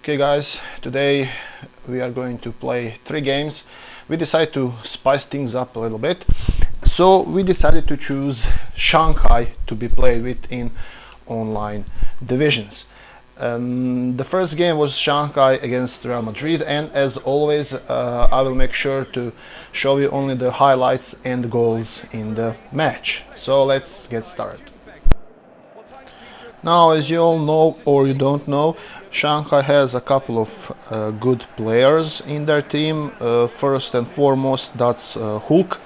Okay guys, today we are going to play 3 games. We decided to spice things up a little bit. So we decided to choose Shanghai to be played with in online divisions. The first game was Shanghai against Real Madrid, and as always I will make sure to show you only the highlights and goals in the match. So let's get started. Now, as you all know or you don't know, Shanghai has a couple of good players in their team. First and foremost, that's Hulk.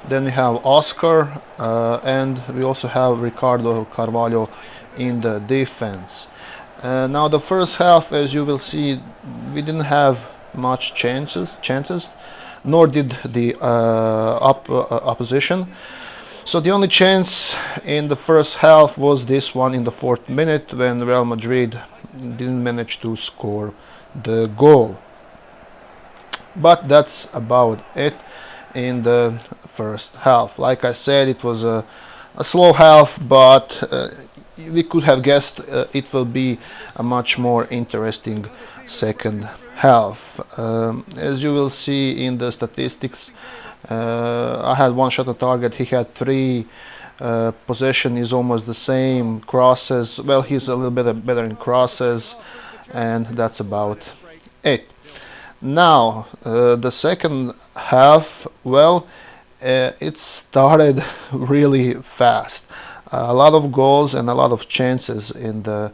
Then we have Oscar, and we also have Ricardo Carvalho in the defense. Now, the first half, as you will see, we didn't have much chances, nor did the opposition. So the only chance in the first half was this one in the 4th minute when Real Madrid didn't manage to score the goal. But that's about it in the first half. Like I said, it was a slow half, but we could have guessed it will be a much more interesting second half. As you will see in the statistics, I had one shot on target, he had 3. Possession is almost the same. Crosses, well, he's a little bit better in crosses, and that's about it. Now, the second half, well, it started really fast. A lot of goals and a lot of chances in the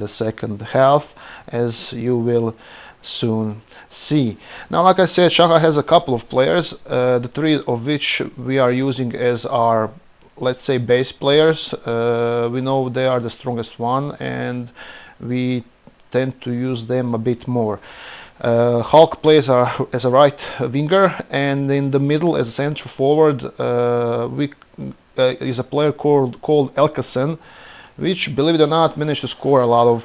second half, as you will soon see. Now, like I said, Shanghai has a couple of players, the 3 of which we are using as our, let's say, base players. We know they are the strongest one, and we tend to use them a bit more. Hulk plays as a right winger, and in the middle as a central forward is a player called Elkason, which, believe it or not, managed to score a lot of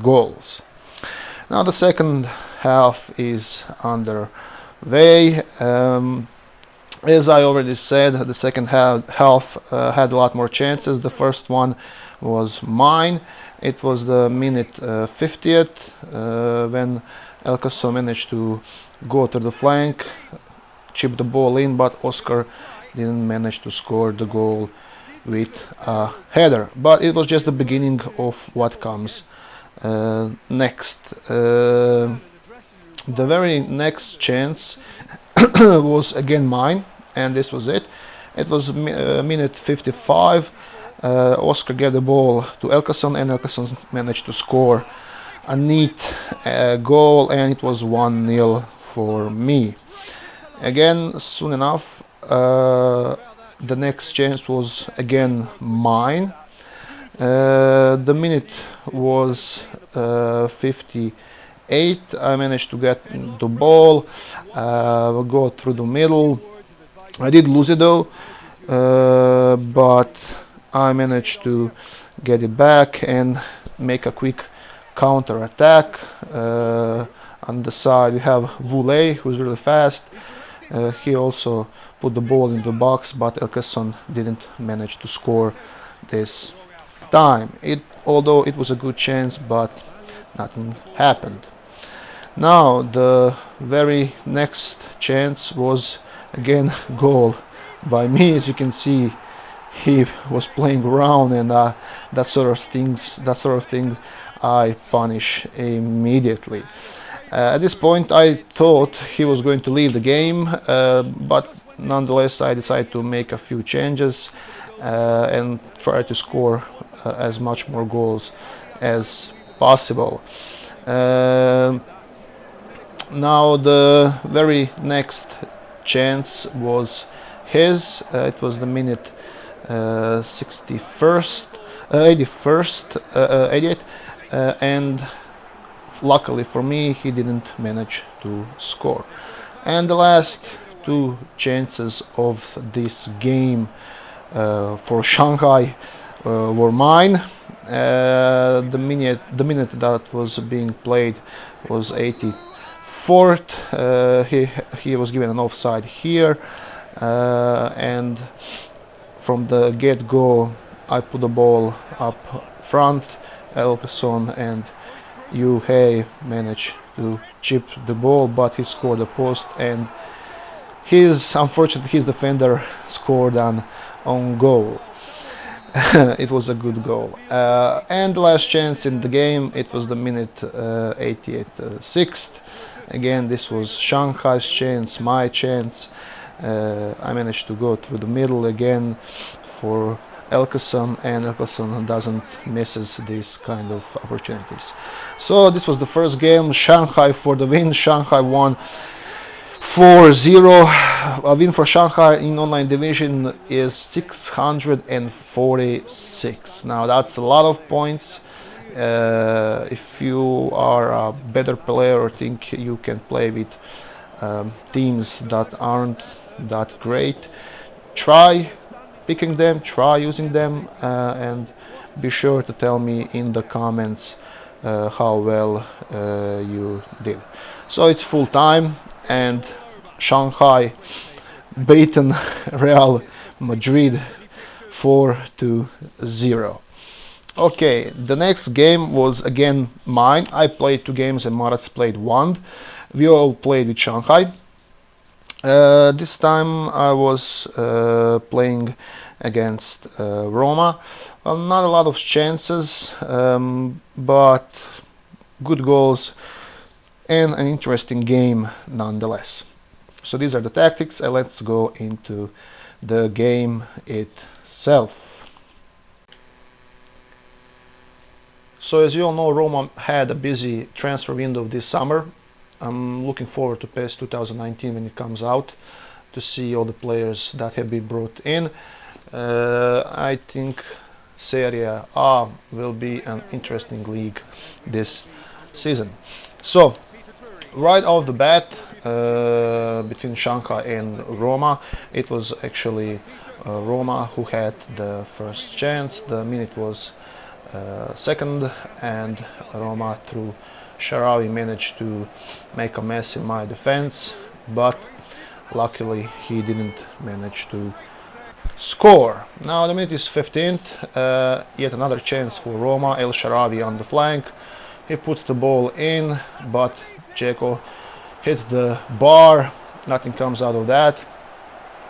goals. Now the second half is underway. As I already said, the second half had a lot more chances. The first one was mine. It was the minute 50th when Elkason managed to go to the flank, chip the ball in, but Oscar didn't manage to score the goal with a header. But it was just the beginning of what comes next. The very next chance was again mine, and this was it. It was minute 55. Oscar gave the ball to Elkason, and Elkason managed to score a neat goal, and it was 1-0 for me. Again, soon enough, the next chance was again mine. The minute was 58. I managed to get the ball, go through the middle. I did lose it though, but I managed to get it back and make a quick counter attack. On the side we have Voulet, who's really fast. He also put the ball in the box, but Elkason didn't manage to score this time. Although it was a good chance, but nothing happened. Now the very next chance was again goal by me. As you can see, he was playing around, and that sort of thing I punish immediately. At this point I thought he was going to leave the game, but nonetheless I decided to make a few changes and try to score as much more goals as possible. Now the very next chance was his. It was the minute 61st, 88, and luckily for me he didn't manage to score. And the last 2 chances of this game for Shanghai were mine. The minute that was being played was 84th. He was given an offside here, and from the get-go I put the ball up front. Elkason and Yuhei managed to chip the ball, but he scored a post, and unfortunately his defender scored an own goal. It was a good goal. And the last chance in the game, it was the minute 88 6th. Again, this was Shanghai's chance, my chance. I managed to go through the middle again for Elkeson, and Elkeson doesn't misses these kind of opportunities. So this was the first game. Shanghai for the win. Shanghai won 4-0. A win for Shanghai in online division is 646. Now that's a lot of points. If you are a better player or think you can play with teams that aren't that great, try picking them, try using them, and be sure to tell me in the comments how well you did. So it's full time, and Shanghai beaten Real Madrid 4-0. Okay, the next game was again mine. I played 2 games and Marat's played 1. We all played with Shanghai. This time I was playing against Roma. Well, not a lot of chances, but good goals and an interesting game nonetheless. So these are the tactics, and let's go into the game itself. So as you all know, Roma had a busy transfer window this summer. I'm looking forward to PES 2019 when it comes out, to see all the players that have been brought in. I think Serie A will be an interesting league this season. So right off the bat, between Shanghai and Roma, it was actually Roma who had the first chance. The minute was second, and Roma through Sharawi managed to make a mess in my defense, but luckily he didn't manage to score. Now the minute is 15th, yet another chance for Roma. El Sharawi on the flank, he puts the ball in, but Dzeko hits the bar, nothing comes out of that.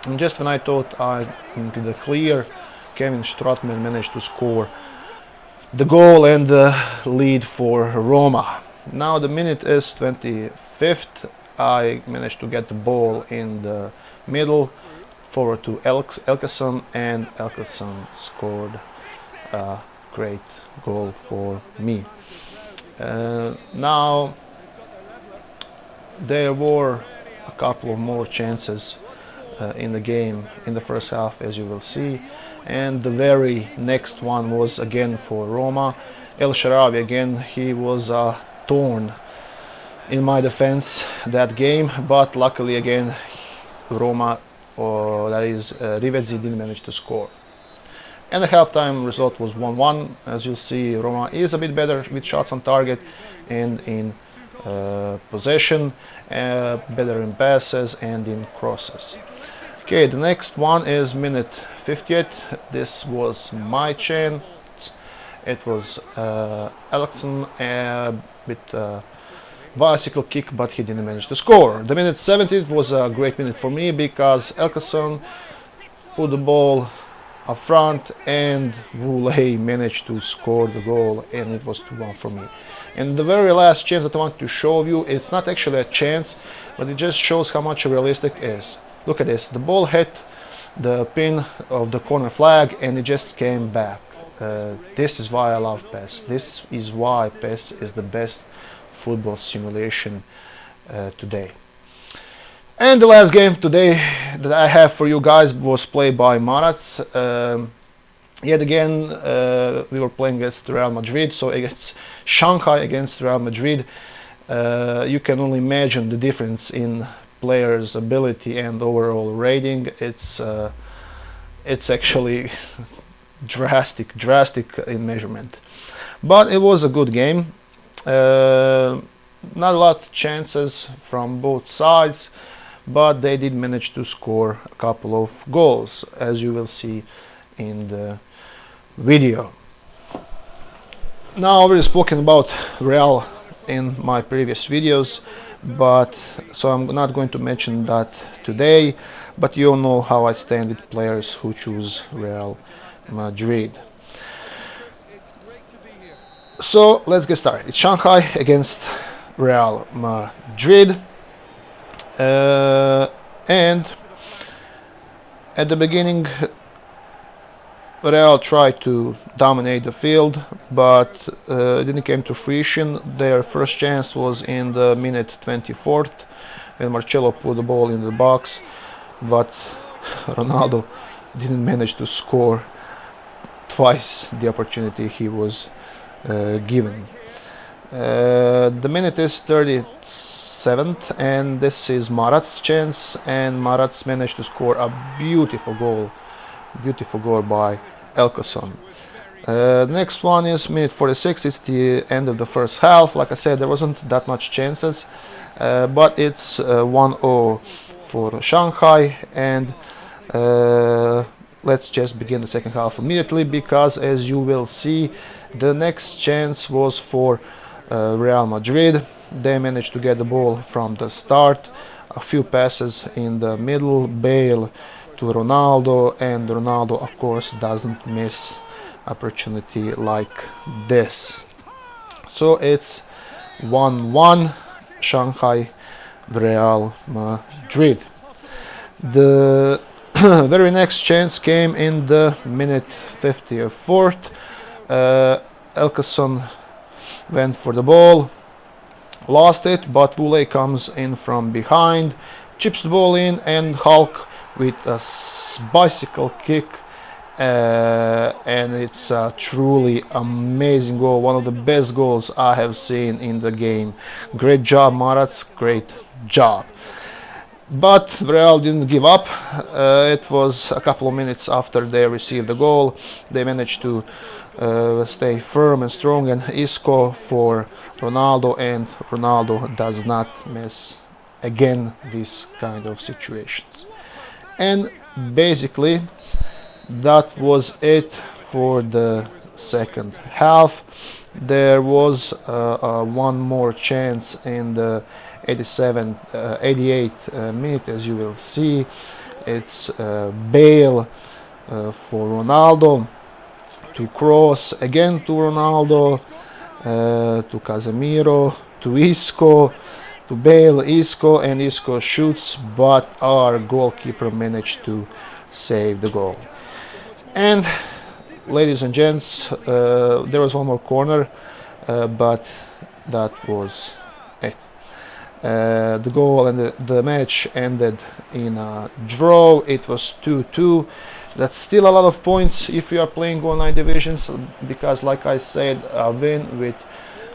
And just when I thought I into the clear, Kevin Strootman managed to score the goal and the lead for Roma. Now the minute is 25th. I managed to get the ball in the middle, forward to Elkeson, and Elkeson scored a great goal for me. Now there were a couple of more chances in the game in the first half, as you will see, and the very next one was again for Roma. El Sharawi again, he was a thorn in my defense that game, but luckily again Roma, or that is Rivezzi, didn't manage to score. And the halftime result was 1-1. As you see, Roma is a bit better with shots on target and in possession, better in passes and in crosses. Okay, the next one is minute 50th. This was my chance. It was Alexson with bicycle kick, but he didn't manage to score. The minute 70th was a great minute for me, because Elkeson put the ball up front and Voulet managed to score the goal, and it was 2-1 for me. And the very last chance that I want to show you, it's not actually a chance, but it just shows how much realistic it is. Look at this, the ball hit the pin of the corner flag and it just came back. This is why I love PES. This is why PES is the best football simulation today. And the last game today that I have for you guys was played by Marats. Yet again, we were playing against Real Madrid, so against Shanghai against Real Madrid. You can only imagine the difference in players' ability and overall rating. It's actually drastic in measurement. But it was a good game. Not a lot of chances from both sides, but they did manage to score a couple of goals, as you will see in the video. Now I've already spoken about Real in my previous videos, but so I'm not going to mention that today, but you all know how I stand with players who choose Real Madrid. So let's get started. It's Shanghai against Real Madrid, and at the beginning Real tried to dominate the field, but it didn't come to fruition. Their first chance was in the minute 24th when Marcelo put the ball in the box, but Ronaldo didn't manage to score twice the opportunity he was given. The minute is 37th, and this is Marat's chance, and Marat's managed to score a beautiful goal by Elkoson. Next one is minute 46. It's the end of the first half. Like I said, there wasn't that much chances, but it's 1-0 for Shanghai, and let's just begin the second half immediately, because as you will see, the next chance was for Real Madrid. They managed to get the ball from the start, a few passes in the middle, Bale to Ronaldo, and Ronaldo of course doesn't miss opportunity like this. So it's 1-1 Shanghai Real Madrid. The very next chance came in the minute 54th. Elkeson went for the ball, lost it, but Boulay comes in from behind, chips the ball in, and Hulk with a bicycle kick, and it's a truly amazing goal, one of the best goals I have seen in the game. Great job, Marat, great job. But Real didn't give up. It was a couple of minutes after they received the goal. They managed to stay firm and strong, and Isco for Ronaldo, and Ronaldo does not miss again these kind of situations. And basically that was it for the second half. There was one more chance in the 88 minute, as you will see. It's Bale for Ronaldo to cross again to Ronaldo, to Casemiro, to Isco, to Bale, Isco, and Isco shoots, but our goalkeeper managed to save the goal. And ladies and gents, there was one more corner, but that was it. The goal and the match ended in a draw. It was 2-2. That's still a lot of points if you are playing online divisions, because like I said, a win with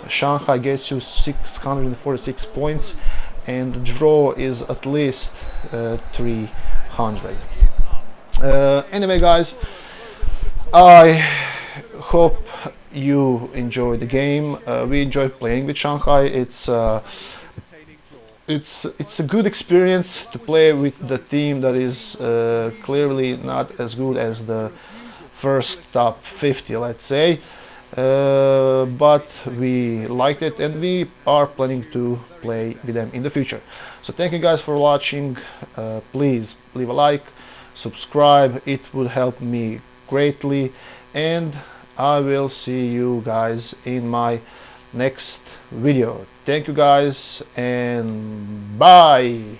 Shanghai gets you 646 points, and the draw is at least 300. Anyway guys, I hope you enjoy the game. We enjoy playing with Shanghai. It's a good experience to play with the team that is clearly not as good as the first top 50, let's say, but we liked it, and we are planning to play with them in the future. So thank you guys for watching. Please leave a like, subscribe, it would help me greatly, and I will see you guys in my next video. Thank you guys, and bye.